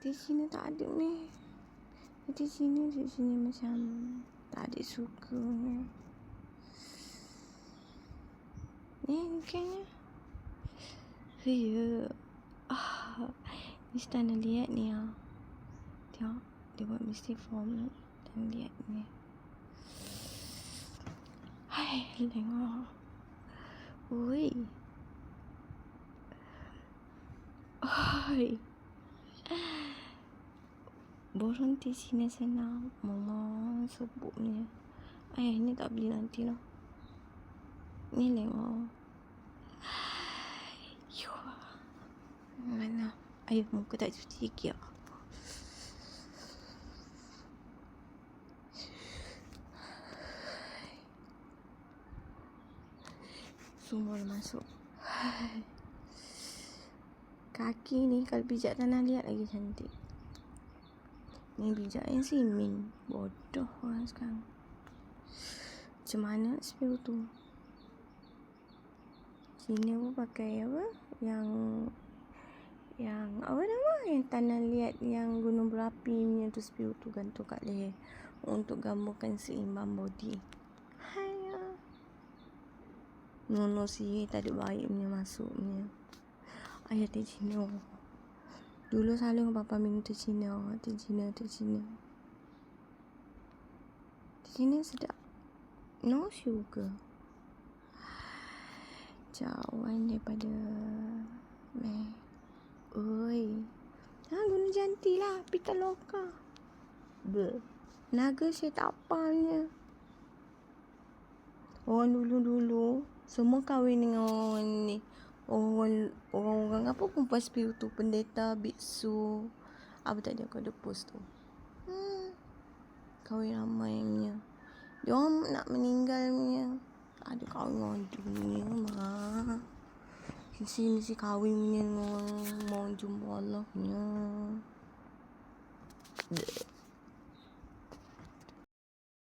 Di sini tak ada ni. Di sini macam tak ada suka ni. Ni kayaknya. Ya. Ni tak nak lihat ni ah. Tengok, dia buat mesti form dan lihat ni. Hai, tengok. Ui. Hai. Borong di sini senang. Mama sebutnya. Ayah ni tak beli nanti lah. Ni tengok. Mana? Ayah muka tak cuci lagi ah. Semua dah masuk. Kaki ni kalau pijak tanah liat lagi cantik. Ni pijaknya si Min. Bodoh orang sekarang. Macam mana nak spill tu? Sini pun pakai apa? Yang apa nama? Yang tanah liat yang gunung berapi punya tu spill tu gantung kat leher untuk gambarkan seimbang body. Hai. Nono sihir tak ada baik punya masuk punya. Ayah teh Cina. Dulu selalu dengan papa minum teh Cina. Teh Cina. Teh Cina sedap. No sugar. Jauhan daripada oi. Gunung Janti lah. Pitaloka. Naga saya tak apanya. Orang dulu semua kahwin dengan orang ni. Orang apa perempuan spiritu, pendeta, biksu. Apa tadi aku ada post tu. Kahwin ramai punya. Dia orang nak meninggal punya. Ada kahwin orang dunia mah. Mesti kahwin punya. Mau jumpa Allah punya.